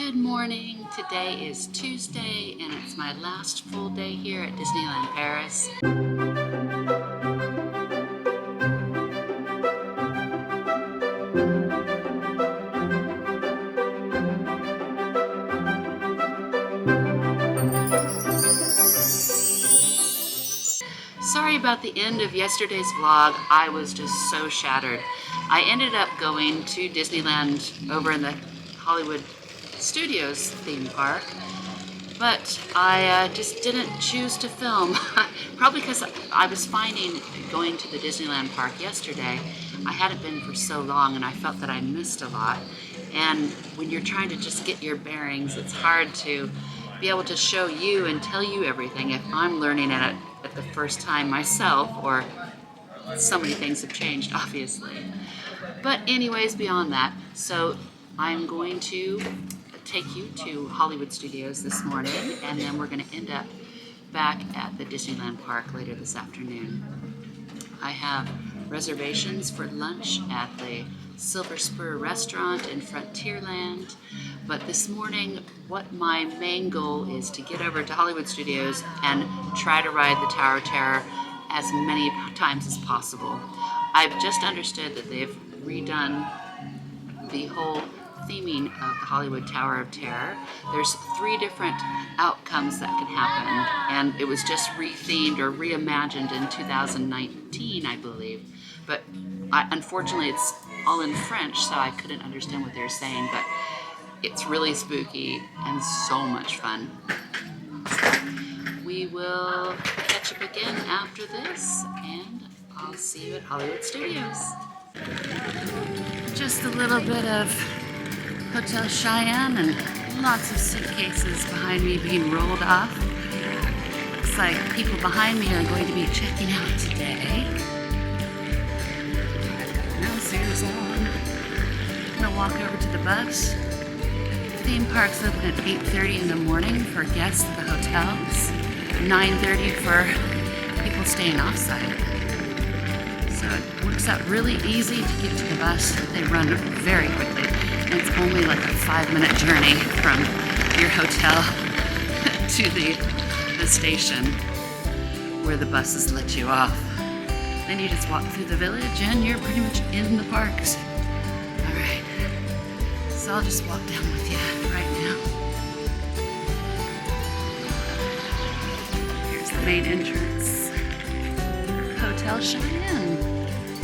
Good morning. Today is Tuesday and it's my last full day here at Disneyland Paris. Sorry about the end of yesterday's vlog. I was just so shattered. I ended up going to Disneyland over in the Hollywood Studios theme park, but I just didn't choose to film. Probably because I was finding going to the Disneyland Park yesterday, I hadn't been for so long and I felt that I missed a lot. And when you're trying to just get your bearings, it's hard to be able to show you and tell you everything if I'm learning at the first time myself, or so many things have changed, obviously. But anyways, beyond that, so I'm going to take you to Hollywood Studios this morning, and then we're going to end up back at the Disneyland Park later this afternoon. I have reservations for lunch at the Silver Spur restaurant in Frontierland, but this morning what my main goal is to get over to Hollywood Studios and try to ride the Tower of Terror as many times as possible. I've just understood that they've redone the whole theming of the Hollywood Tower of Terror. There's 3 different outcomes that can happen, and it was just rethemed or reimagined in 2019, I believe. But unfortunately, it's all in French, so I couldn't understand what they were saying, but it's really spooky and so much fun. So we will catch up again after this, and I'll see you at Hollywood Studios. Just a little bit of Hotel Cheyenne and lots of suitcases behind me being rolled off. Looks like people behind me are going to be checking out today. Ears on. I'm gonna walk over to the bus. The theme park's open at 8:30 in the morning for guests at the hotels, 9:30 for people staying offsite. So it works out really easy to get to the bus. They run very quickly, and it's only like a 5-minute journey from your hotel to the station where the buses let you off. Then you just walk through the village and you're pretty much in the parks. Alright, so I'll just walk down with you right now. Here's the main entrance. Hotel Cheyenne.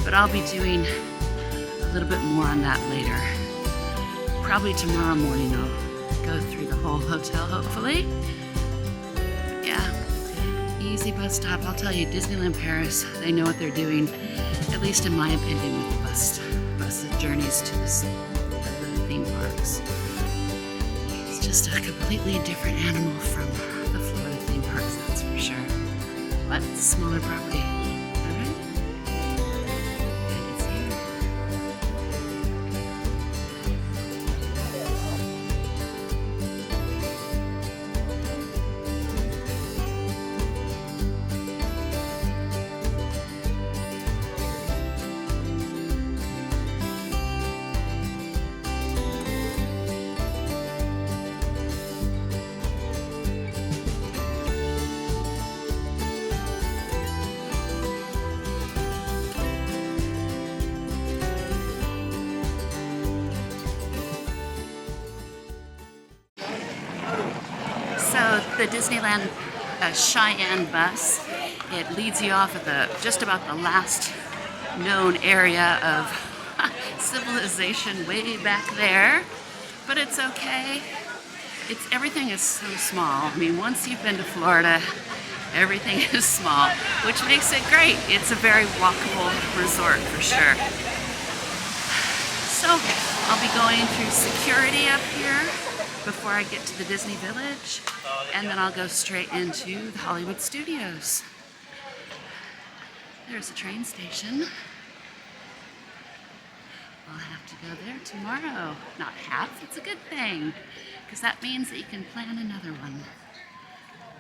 But I'll be doing a little bit more on that later. Probably tomorrow morning I'll go through the whole hotel, hopefully. Easy bus stop. I'll tell you, Disneyland Paris, they know what they're doing, at least in my opinion, with the bus journeys to the theme parks. It's just a completely different animal from the Florida theme parks, that's for sure. But it's a smaller property. The Disneyland Cheyenne bus, it leads you off at just about the last known area of civilization way back there, but it's okay. Everything is so small. I mean, once you've been to Florida, everything is small, which makes it great. It's a very walkable resort for sure. So I'll be going through security up here before I get to the Disney Village, and then I'll go straight into the Hollywood Studios. There's a train station. I'll have to go there tomorrow. Not have, it's a good thing, because that means that you can plan another one.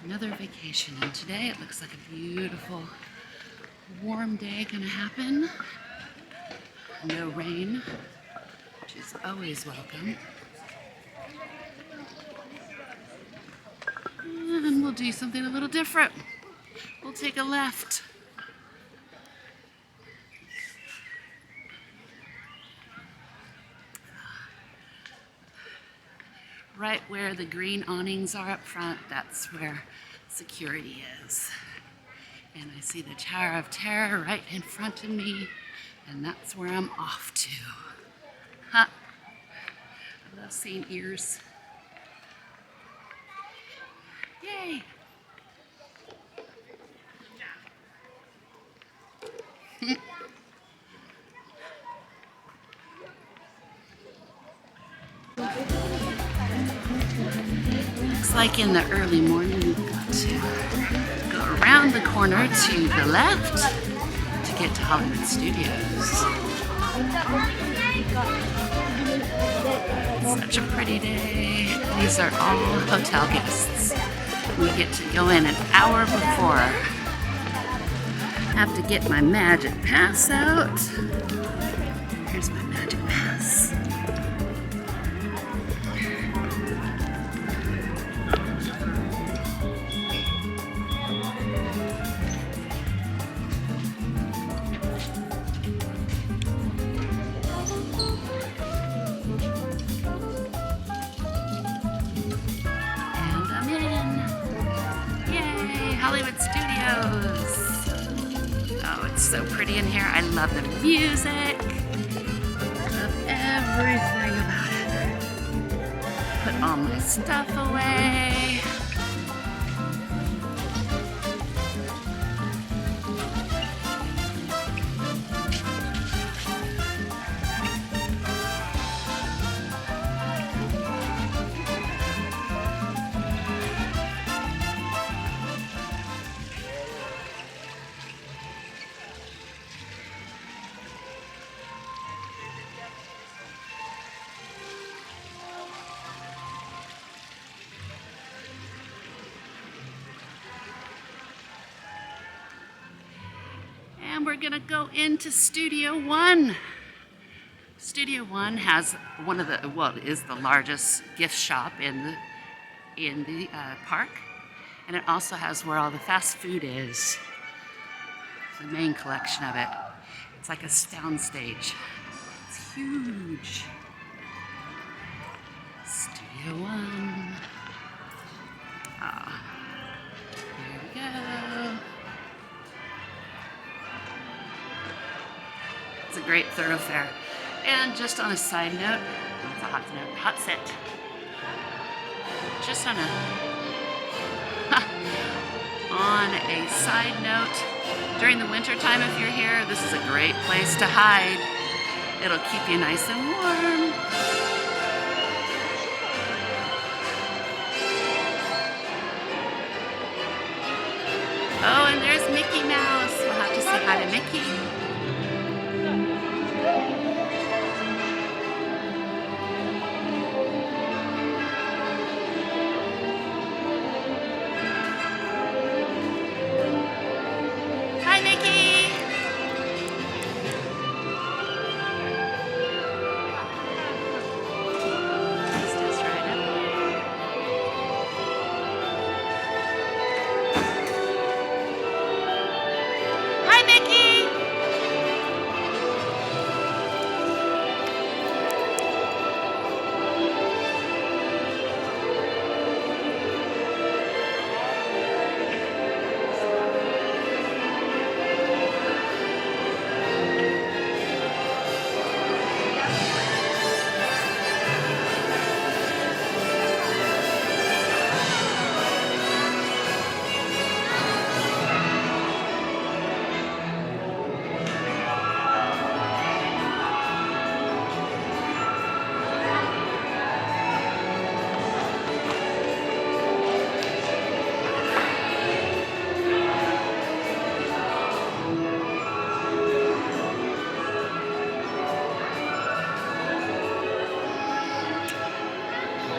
Another vacation, and today it looks like a beautiful warm day gonna happen. No rain, which is always welcome. we'll do something a little different. We'll take a left. Right where the green awnings are up front, that's where security is. And I see the Tower of Terror right in front of me, and that's where I'm off to. Huh. I love seeing ears. Yay! Looks like in the early morning we've got to go around the corner to the left to get to Hollywood Studios. Such a pretty day. These are all hotel guests. We get to go in an hour before. Have to get my magic pass out. Here's my magic pass. Hollywood Studios. Oh, it's so pretty in here. I love the music. Love everything about it. Put all my stuff away. And we're gonna go into Studio One. Studio One has one of the, well, it is the largest gift shop in the park, and it also has where all the fast food is. The main collection of it. It's like a sound stage. It's huge. Studio One. Ah, here we go. It's a great thoroughfare. And just on a side note, it's a hot set. Just on a side note, during the winter time if you're here, this is a great place to hide. It'll keep you nice and warm. Oh, and there's Mickey Mouse. We'll have to say hi to Mickey.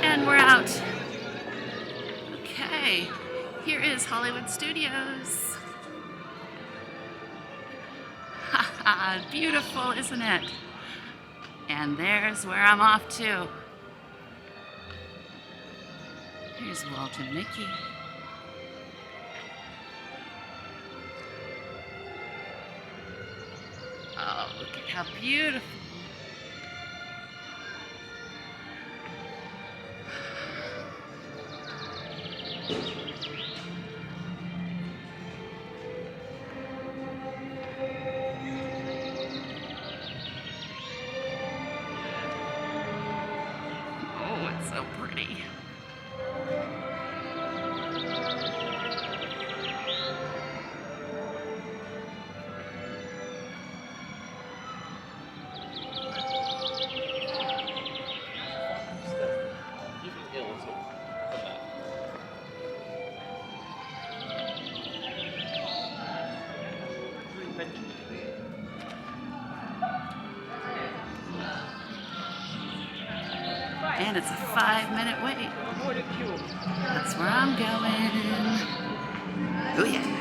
And we're out. Okay, here is Hollywood Studios. Haha, beautiful, isn't it? And there's where I'm off to. Here's Walt and Mickey. how beautiful. Oh, it's so pretty. And it's a 5-minute wait. That's where I'm going. Oh yeah.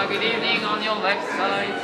Good evening on your left side.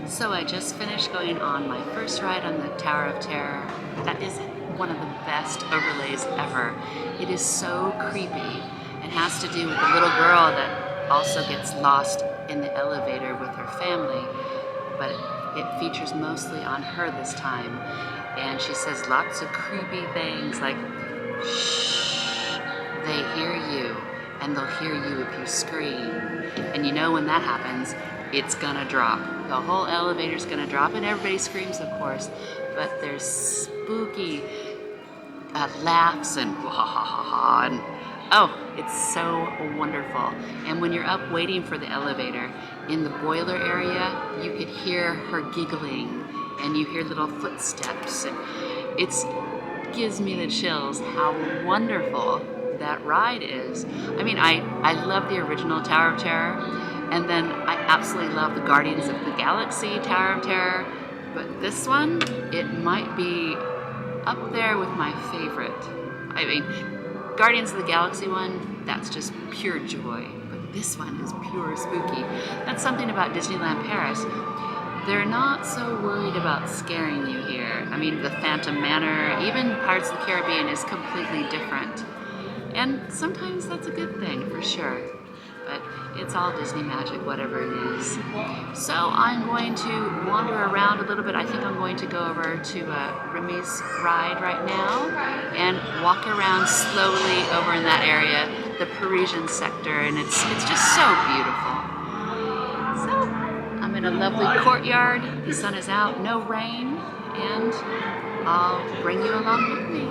So I just finished going on my first ride on the Tower of Terror. That is one of the best overlays ever. It is so creepy. It has to do with the little girl that also gets lost in the elevator with her family, but it features mostly on her this time. And she says lots of creepy things like, shh, they hear you, and they'll hear you if you scream. And you know when that happens, it's gonna drop. The whole elevator's gonna drop, and everybody screams, of course, but there's spooky laughs and ha ha ha ha, and oh, it's so wonderful. And when you're up waiting for the elevator, in the boiler area, you could hear her giggling, and you hear little footsteps, and it gives me the chills how wonderful that ride is. I mean, I love the original Tower of Terror, and then I absolutely love the Guardians of the Galaxy Tower of Terror, but this one, it might be up there with my favorite. I mean, Guardians of the Galaxy one, that's just pure joy, but this one is pure spooky. That's something about Disneyland Paris. They're not so worried about scaring you here. I mean, the Phantom Manor, even Pirates of the Caribbean is completely different. And sometimes that's a good thing, for sure. But it's all Disney magic, whatever it is. So I'm going to wander around a little bit. I think I'm going to go over to Remy's ride right now and walk around slowly over in that area, the Parisian sector, and it's just so beautiful. So I'm in a lovely courtyard. The sun is out, no rain, and I'll bring you along with me.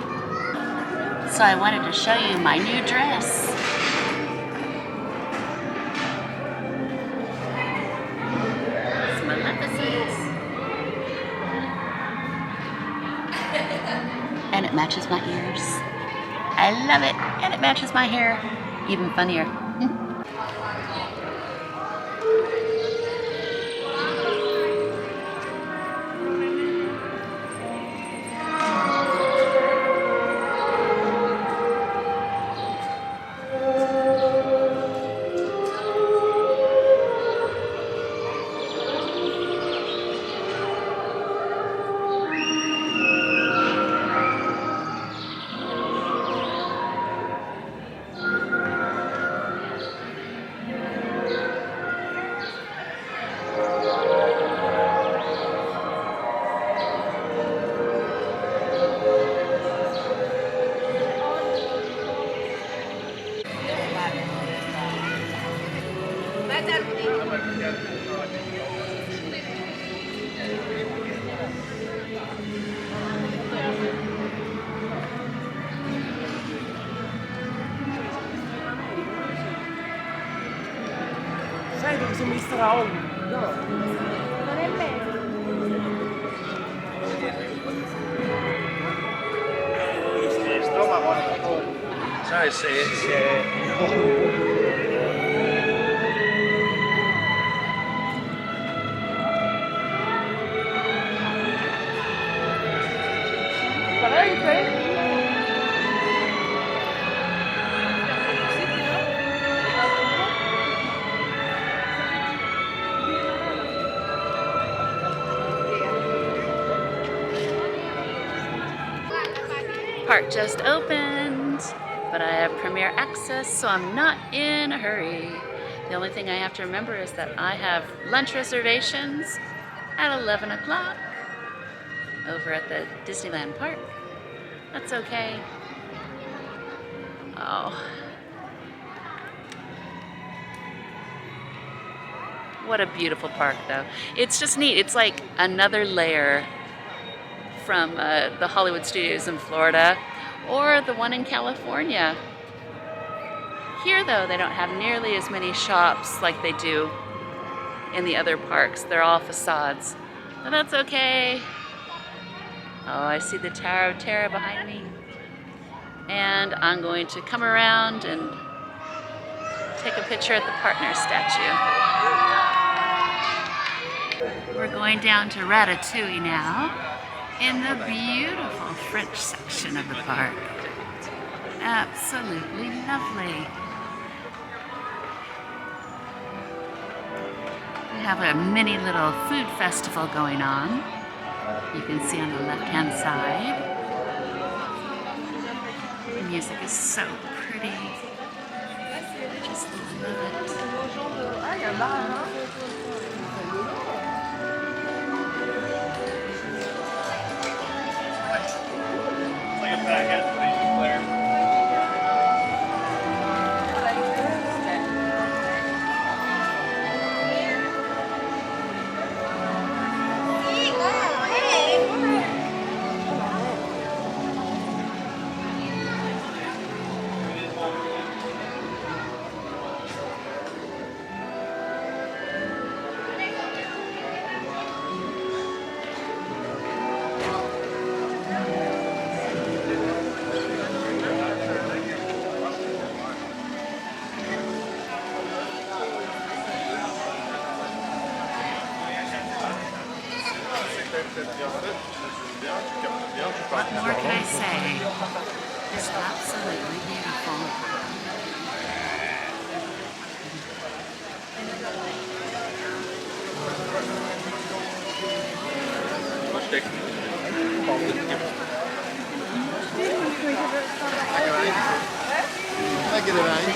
So I wanted to show you my new dress. It's Maleficent. And it matches my ears. I love it, and it matches my hair. Even funnier. Sai dove sono Mr. Raoul? No. Non è me. Sto ma guarda. Sai se Park just opened, but I have premier access, so I'm not in a hurry. The only thing I have to remember is that I have lunch reservations at 11 o'clock over at the Disneyland Park. That's okay. Oh. What a beautiful park, though. It's just neat. It's like another layer from the Hollywood Studios in Florida or the one in California. Here, though, they don't have nearly as many shops like they do in the other parks. They're all facades, but that's okay. Oh, I see the Tower of Terror behind me. And I'm going to come around and take a picture at the partner statue. We're going down to Ratatouille now, in the beautiful French section of the park. Absolutely lovely. We have a mini little food festival going on. You can see on the left-hand side. The music is so pretty. I just love it. What more can I say? It's absolutely beautiful. Lekker erbij.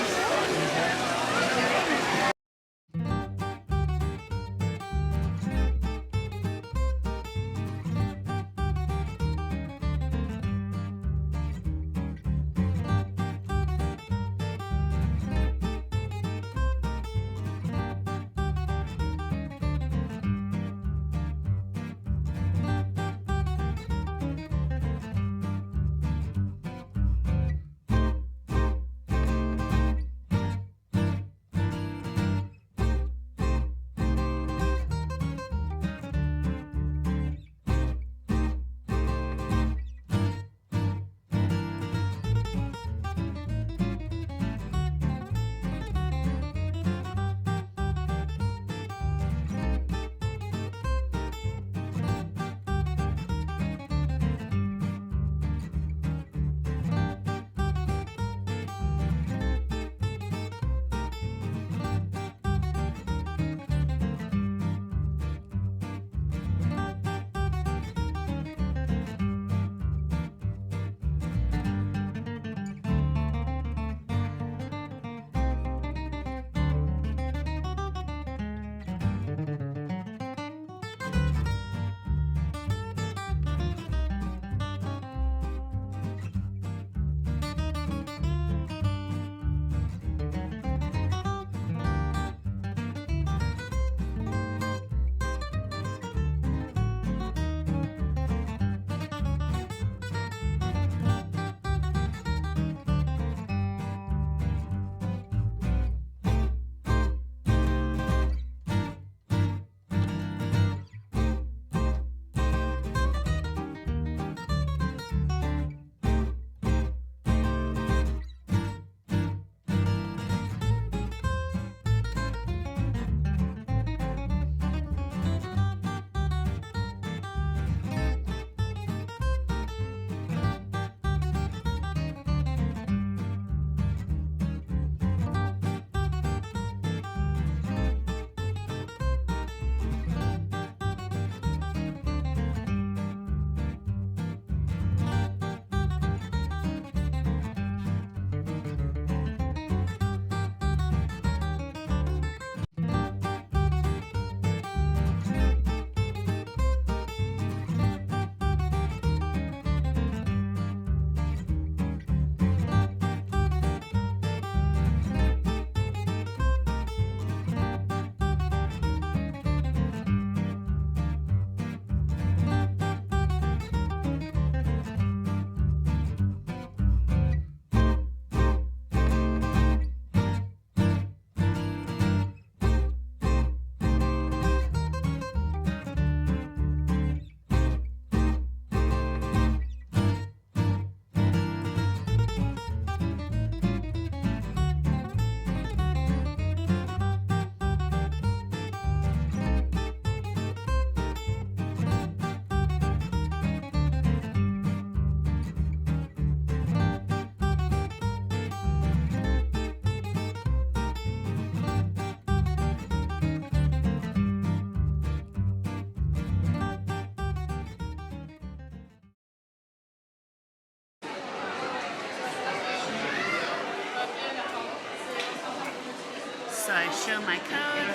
show my code.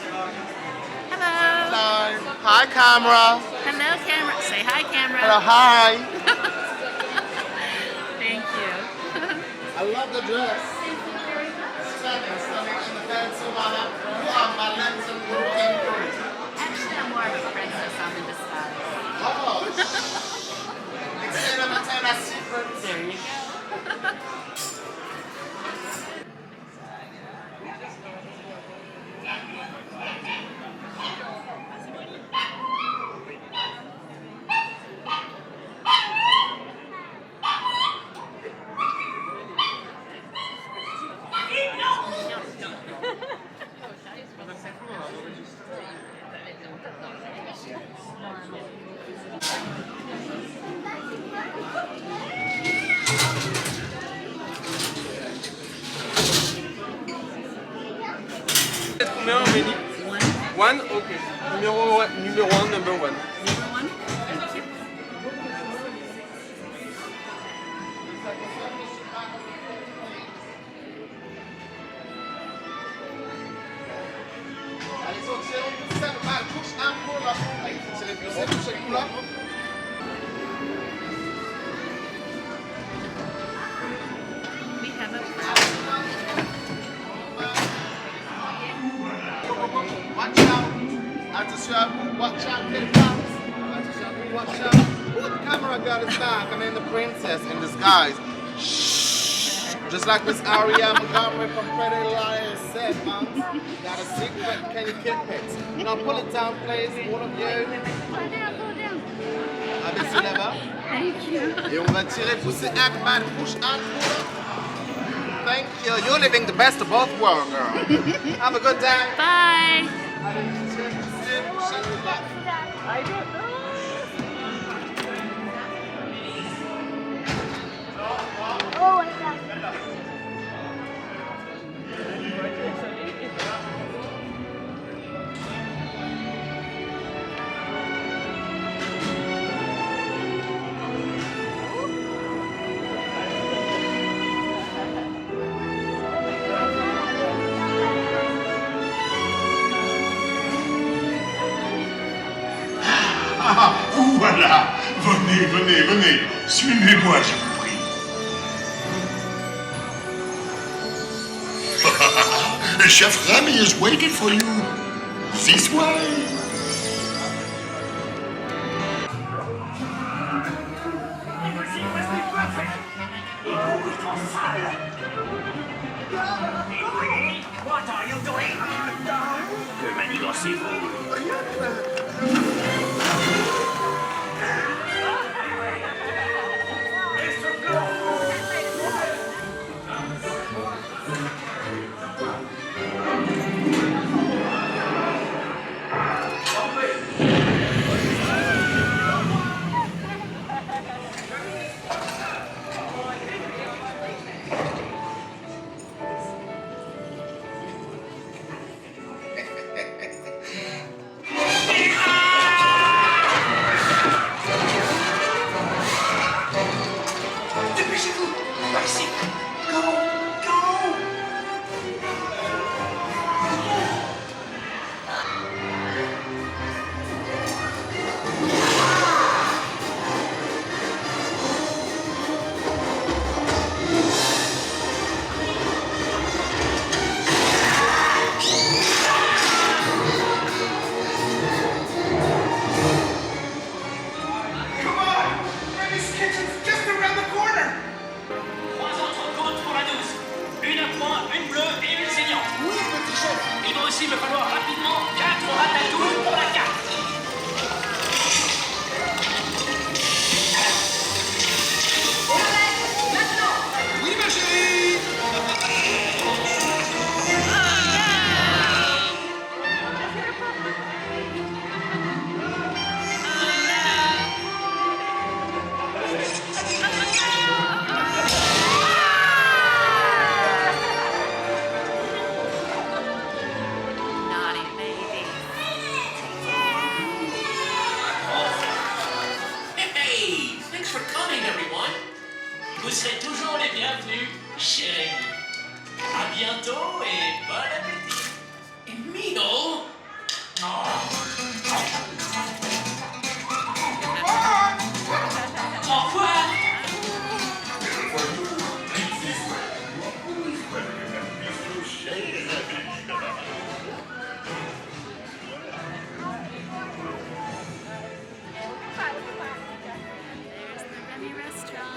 Hello. Hello. Hi, camera. Hello, camera. Say hi, camera. Hello, hi. Thank you. I love the dress. Stunning, stunning, and the fancy one. My legs are looking good. Actually, I'm more of a princess. I'm in disguise. Oh. Experiment a secret. There you go. Combien on menu? One? Okay. Numéro 1, number 1. Number one? Thank you. Allez, so tirez pour ça, mal, touche un peu là. Allez, tirez pour ça, touche un peu là. We have a Watch out. Attention à vous. Watch out, get out. Attention à vous. Watch out. Oh, the camera got his back. I mean, the princess in disguise. Shh. Just like Miss Aria Montgomery from Pretty Liars said, man. Got a secret. Can you keep it? Now pull it down, please. All of you. pull down. Abaissez là-bas. Thank you. Et on va tirer, pousser un mal, push un coup. Thank you. You're living the best of both worlds, girl. Have a good day. Bye. I don't know. Oh, I got it. Ah, vous voilà. Venez, venez, venez. Suivez-moi, je vous prie. Chef Remy is waiting for you. This way. What are you doing? Que manigancez-vous? Dépêchez-vous! Par ici! Go! Go! Come on! Remy's kitchen's just around the corner! 3 entrecôtes pour la 12. Une à point, une bleue et une saignante. Oui, petit chef. Il va aussi me falloir rapidement 4 ratatouilles pour la carte. Oui, ma chérie. Naughty baby. Hey! Thanks for coming, everyone. Vous serez toujours les bienvenus chez Remy. À bientôt et bon appétit. Mino? There's the Remy restaurant.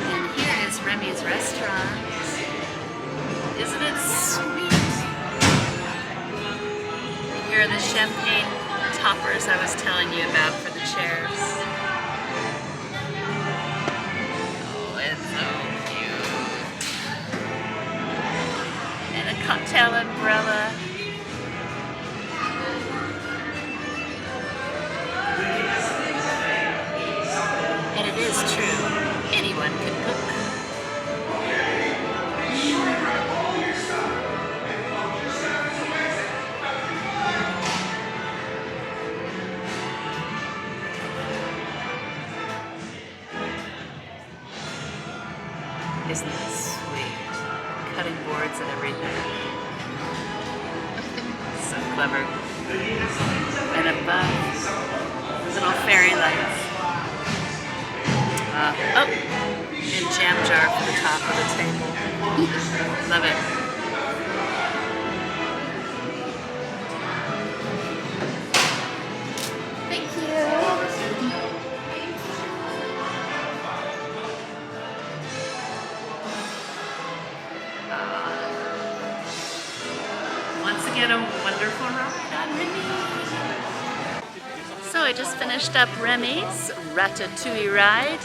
And here is Remy's restaurant. Isn't it sweet? Here are the champagne toppers I was telling you about for the chairs. Oh, it's so cute. And a cocktail umbrella. And it is true, anyone can cook. Isn't that sweet? Cutting boards and everything. So clever. And above, little fairy lights. Oh, and jam jar for the top of the table. Love it. Thank you. Once again, a wonderful ride on Remy. So I just finished up Remy's Ratatouille Ride,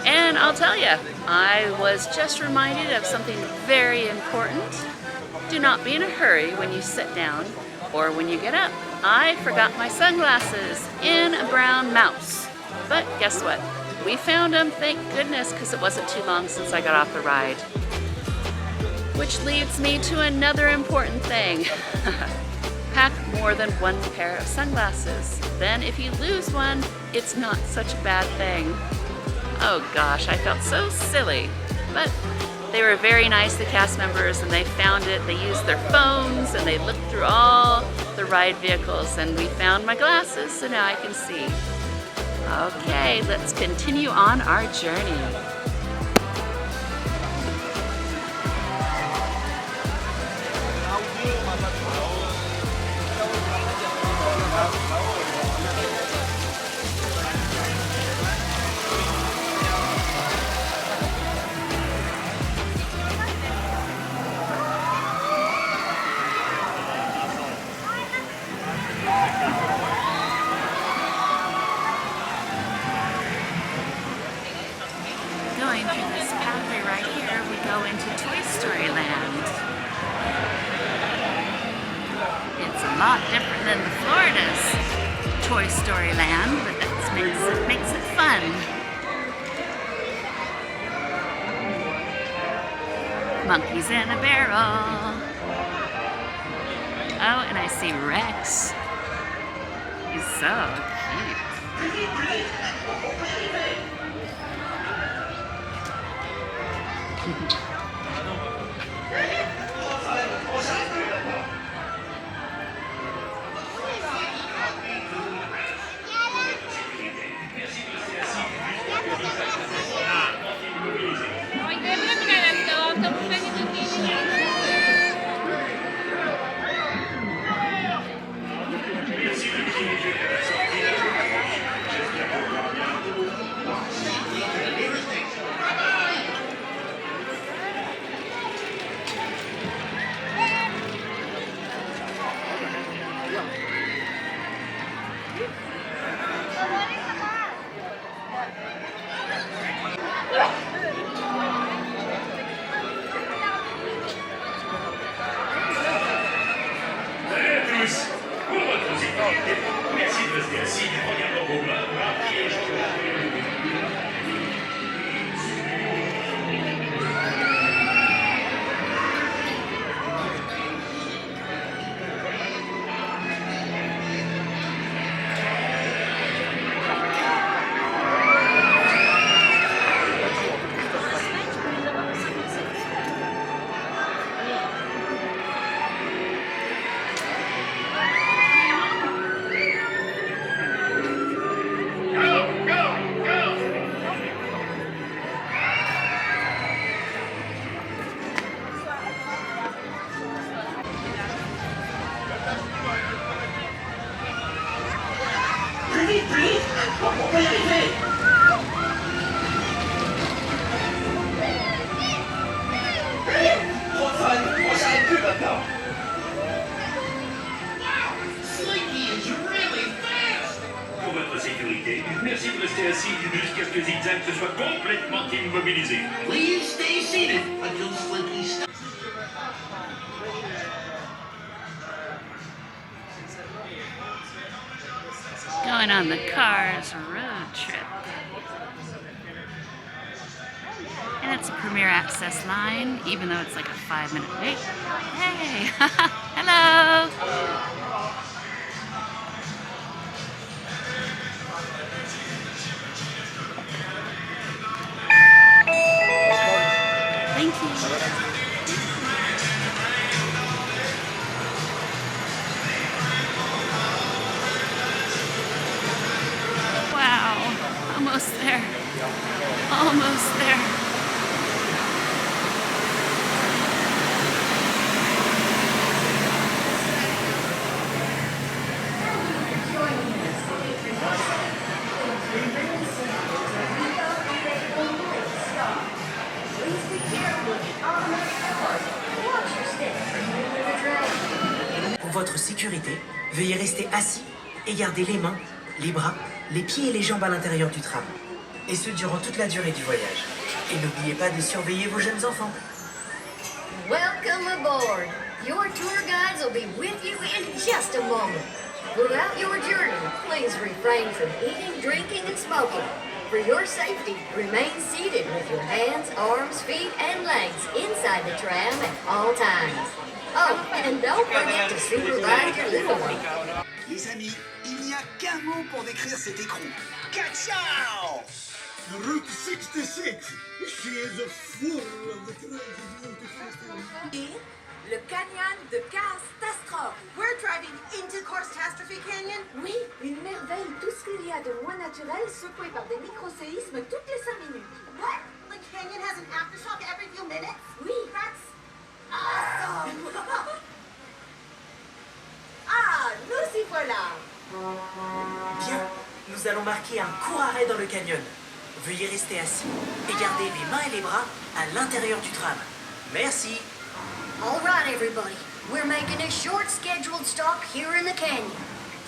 and I'll tell you, I was just reminded of something very important. Do not be in a hurry when you sit down or when you get up. I forgot my sunglasses in a brown mouse. But guess what? We found them, thank goodness, because it wasn't too long since I got off the ride. Which leads me to another important thing. Pack more than one pair of sunglasses. Then if you lose one, it's not such a bad thing. Oh gosh, I felt so silly. But they were very nice, the cast members, and they found it. They used their phones and they looked through all the ride vehicles, and we found my glasses, so now I can see. Okay, let's continue on our journey. Going through this pathway right here, we go into Toy Story Land. It's a lot different than the Florida's Toy Story Land, but that makes it fun. Monkeys in a barrel. Oh, and I see Rex. He's so cute. vite, plus vite. On va y arriver. Trop de fun. On s'arrête plus maintenant. Pour votre sécurité, merci de rester assis jusqu'à ce que Zigzag se soit complètement immobilisé. Please stay seated until Slinky stops. Going on the Cars road trip. And it's a Premier Access line, even though it's like a 5-minute wait. Hey! Hello! Thank you. Wow, almost there. Almost there. Pour votre sécurité, veuillez rester assis et garder les mains, les bras, les pieds et les jambes à l'intérieur du tram. Et ce durant toute la durée du voyage. Et n'oubliez pas de surveiller vos jeunes enfants. Welcome aboard. Your tour guides will be with you in just a moment. Throughout your journey, please refrain from eating, drinking, and smoking. For your safety, remain seated with your hands, arms, feet, and legs inside the tram at all times. Oh, and don't forget to supervise your little one. Les amis, il n'y a qu'un mot pour décrire cet écrou. Ciao! Route 66. She is full of the crazy beautiful things. Le canyon de catastrophe. We're driving into Catastrophe Canyon? Oui, une merveille. Tout ce qu'il y a de moins naturel, secoué par des micro-séismes toutes les 5 minutes. What? The canyon has an aftershock every few minutes? Oui. That's awesome! Ah, nous y voilà. Bien, nous allons marquer un court arrêt dans le canyon. Veuillez rester assis et garder les mains et les bras à l'intérieur du tram. Merci. All right, everybody. We're making a short scheduled stop here in the canyon.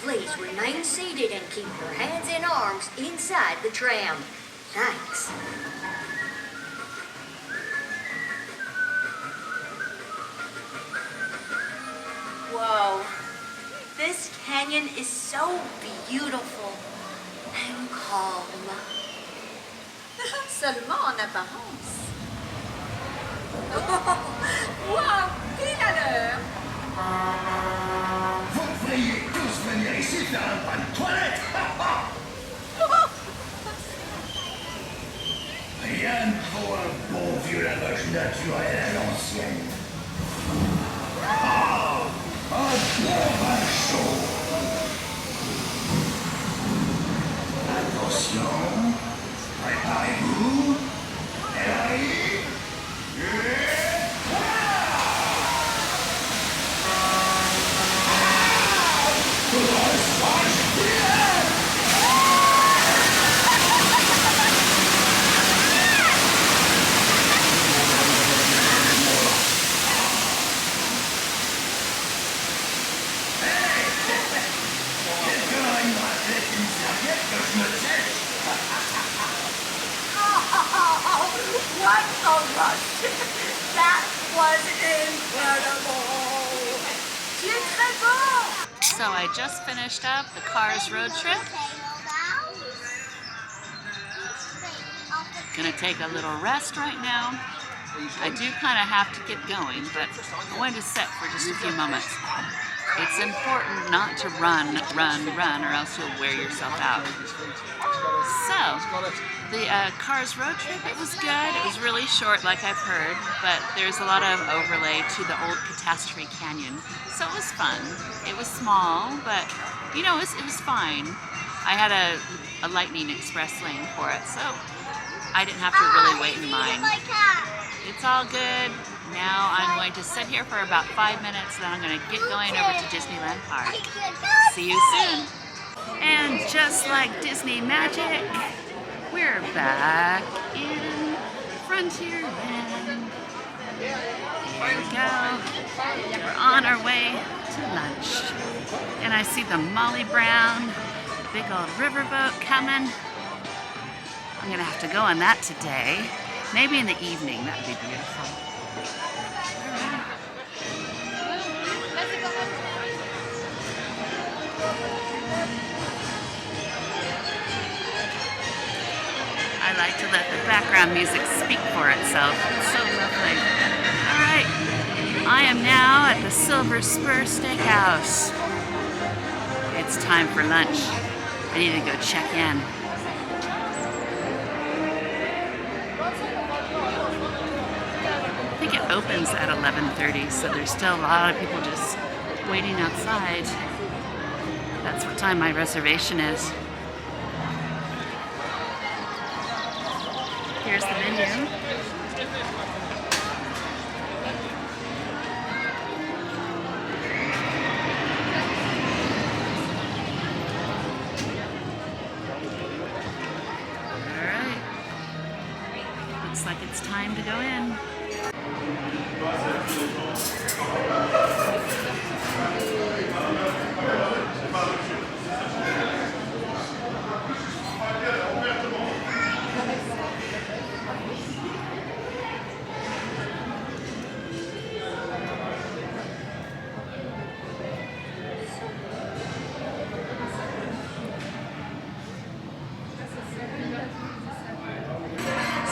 Please remain seated and keep your hands and arms inside the tram. Thanks. Whoa. This canyon is so beautiful and calm. Seulement en apparence. Wow, pile à l'heure. Vous devriez tous venir ici faire un bain de toilette. Rien pour un bon vieux lavage naturel à l'ancienne. Oh, un bon bain chaud. Attention, préparez-vous. Elle arrive. What a rush! That was incredible! Tu es très bon! So I just finished up the Cars road trip. Gonna take a little rest right now. I do kind of have to get going, but I wanted to sit for just a few moments. It's important not to run, or else you'll wear yourself out. So, the Cars road trip, it was good. It was really short, like I've heard, but there's a lot of overlay to the old Catastrophe Canyon. So it was fun. It was small, but, you know, it was fine. I had a Lightning Express lane for it, so I didn't have to really wait in line. It's all good. Now I'm going to sit here for about 5 minutes, then I'm going to get going over to Disneyland Park. See you soon. And just like Disney magic, we're back in Frontierland. Here we go. We're on our way to lunch. And I see the Molly Brown big old riverboat coming. I'm gonna have to go on that today. Maybe in the evening, that would be beautiful. I like to let the background music speak for itself. It's so lovely. All right, I am now at the Silver Spur Steak House. It's time for lunch. I need to go check in. I think it opens at 11:30, so there's still a lot of people just waiting outside. That's what time my reservation is. Here's the menu. All right. Looks like it's time to go in.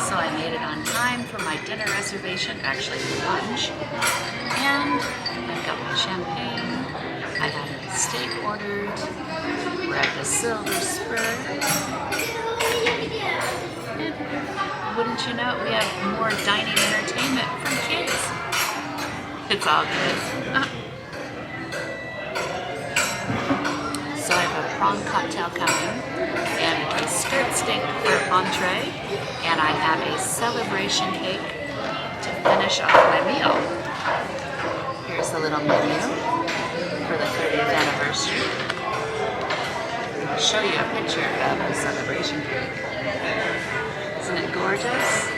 So I made it on time for my dinner reservation, actually for lunch. And I've got my champagne. I had a steak ordered. We're at the Silver Spur. And wouldn't you know, we have more dining entertainment from kids. It's all good. So I have a prawn cocktail coming, and a skirt steak for entree, and I have a celebration cake to finish off my meal. Here's the little menu for the 30th anniversary. I'll show you a picture of the celebration cake. Isn't it gorgeous?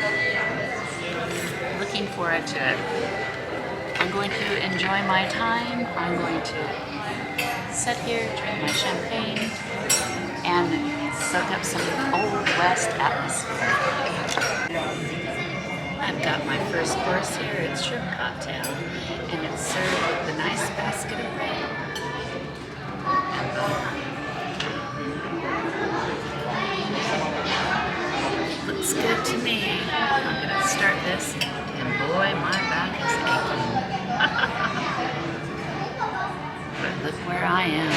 Looking forward to it. I'm going to enjoy my time. I'm going to sit here, drink my champagne, and soak up some Old West atmosphere. I've got my first course here. It's shrimp cocktail, and it's served with a nice basket of bread. Looks good to me. I'm gonna start this, and boy, my back is aching. But look where I am.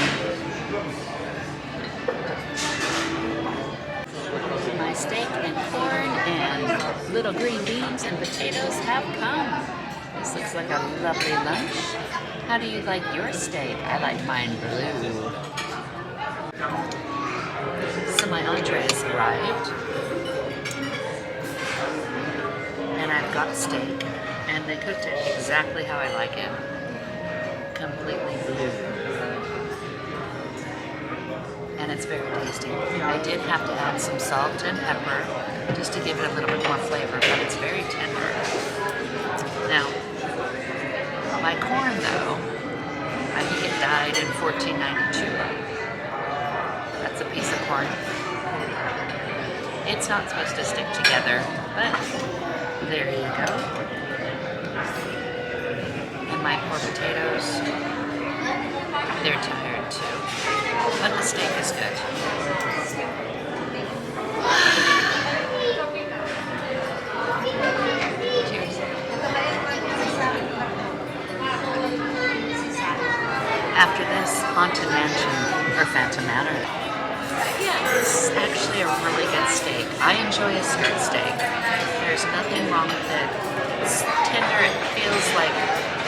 My steak and corn and little green beans and potatoes have come. This looks like a lovely lunch. How do you like your steak? I like mine blue. So my entrees arrived. And I've got steak. And they cooked it exactly how I like it. Completely blue. And it's very tasty. I did have to add some salt and pepper just to give it a little bit more flavor, but it's very tender. Now, my corn though, I think it died in 1492. That's a piece of corn. It's not supposed to stick together, but there you go. And my poor potatoes, they're tired too. But the steak is good. Cheers. After this, Haunted Mansion, or Phantom Manor. Yeah, this is actually a really good steak. I enjoy a skirt steak. There's nothing wrong with it. It's tender, it feels like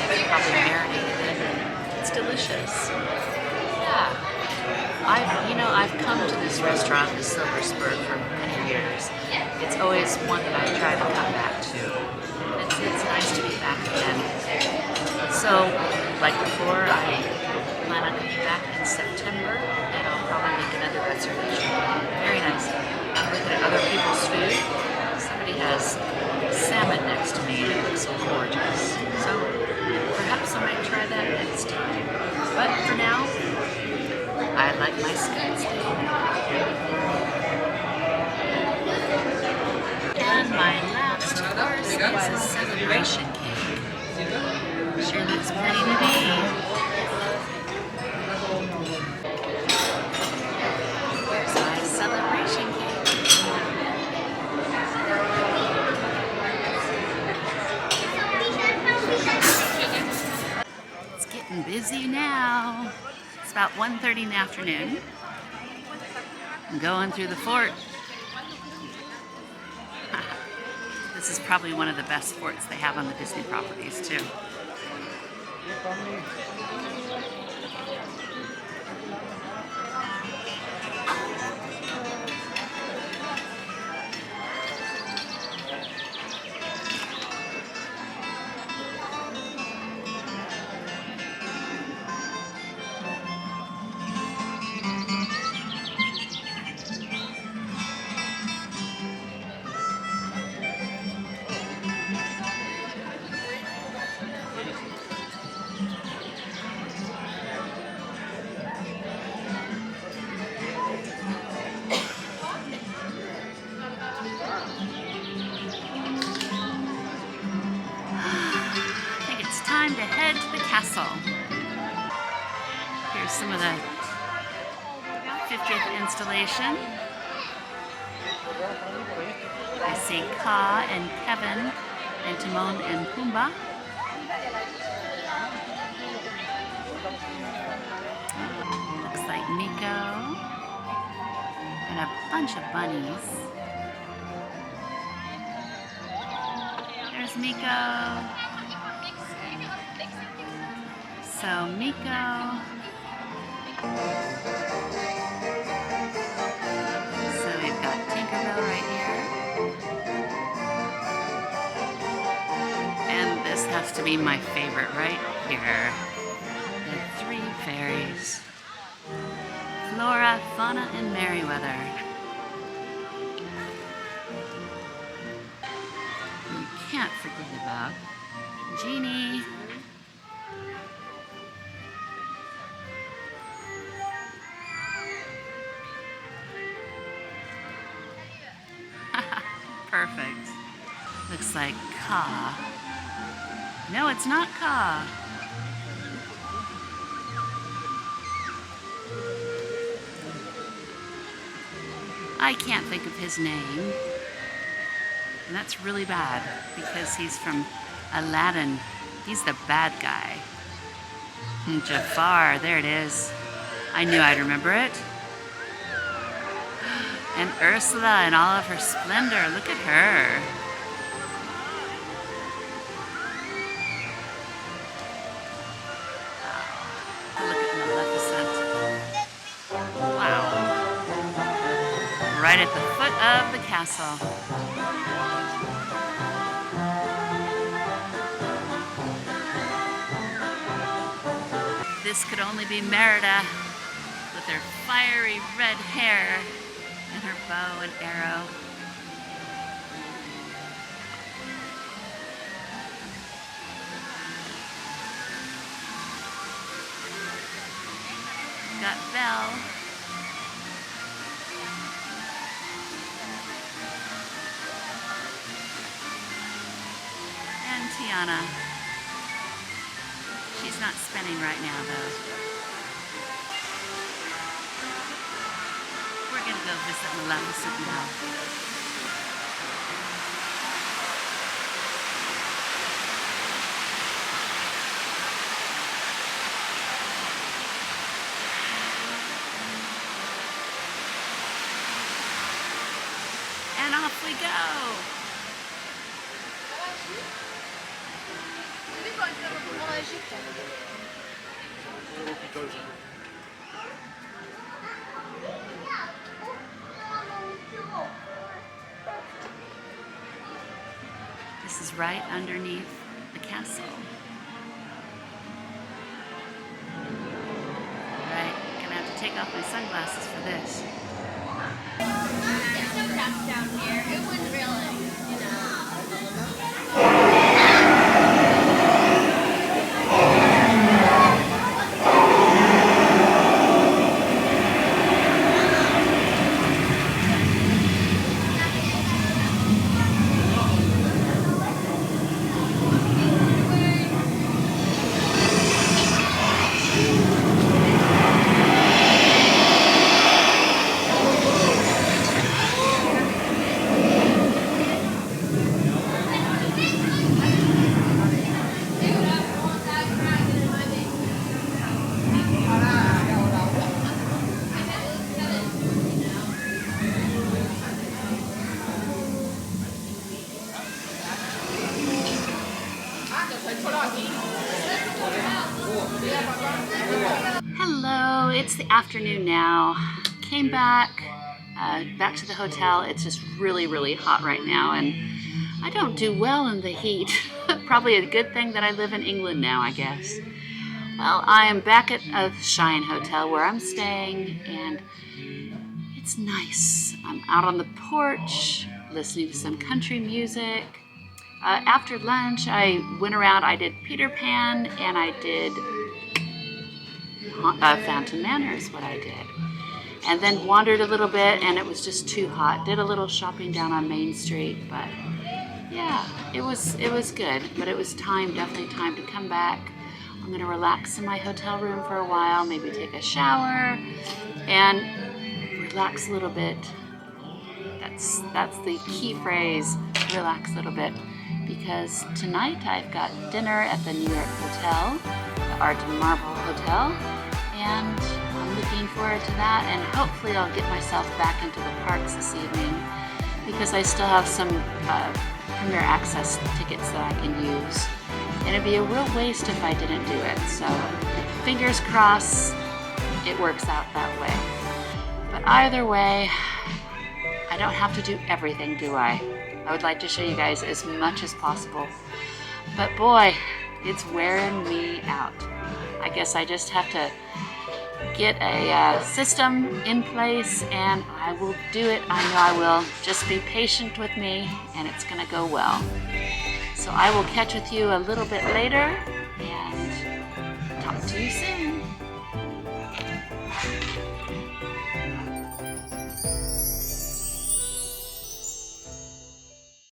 they've probably marinated it. It's delicious. Yeah. I've come to this restaurant, the Silver Spur, for many years. It's always one that I try to come back to. It's nice to be back again. So, like before, I plan on coming back in September, and I'll probably make another reservation. my spoon steak. And my last course is a celebration cake. Sure looks pretty to me. Here's my celebration cake. It's getting busy now. It's about 1:30 in the afternoon. I'm going through the fort. This is probably one of the best forts they have on the Disney properties too. Time to head to the castle. Here's some of the 50th installation. I see Ka and Kevin and Timon and Pumbaa. Looks like Nico and a bunch of bunnies. There's Miko. So Miko. So we've got Tinkerbell right here. And this has to be my favorite right here. The three fairies. Flora, Fauna, and Merryweather. You can't forget about Genie. Perfect. Looks like Ka. No, it's not Ka. I can't think of his name. And that's really bad because he's from Aladdin. He's the bad guy. Jafar, there it is. I knew I'd remember it. And Ursula in all of her splendor. Look at her. Look at Maleficent. Wow. Right at the foot of the castle. This could only be Merida with her fiery red hair and her bow and arrow. Got Belle. And Tiana. She's not spinning right now though. We're gonna go visit Maleficent now. And off we go. This is right underneath the castle. Right, gonna have to take off my sunglasses for this. There's no crowds down here. It wouldn't really, you know. It's the afternoon now. Came back to the hotel. It's just really, really hot right now, and I don't do well in the heat. Probably a good thing that I live in England now, I guess. Well, I am back at a Cheyenne Hotel where I'm staying, and it's nice. I'm out on the porch, listening to some country music. After lunch, I went around. I did Peter Pan, and I did Phantom Manor is what I did. And then wandered a little bit, and it was just too hot. Did a little shopping down on Main Street, but yeah, it was good. But it was definitely time to come back. I'm gonna relax in my hotel room for a while, maybe take a shower, and relax a little bit. That's the key phrase, relax a little bit, because tonight I've got dinner at the New York Hotel, the Art and Marble Hotel, and I'm looking forward to that, and hopefully I'll get myself back into the parks this evening, because I still have some Premier Access tickets that I can use. And it'd be a real waste if I didn't do it. So fingers crossed it works out that way. But either way, I don't have to do everything, do I? I would like to show you guys as much as possible. But boy, it's wearing me out. I guess I just have to get a system in place, and I will do it. I know I will. Just be patient with me, and it's gonna go well. So I will catch with you a little bit later, and talk to you soon.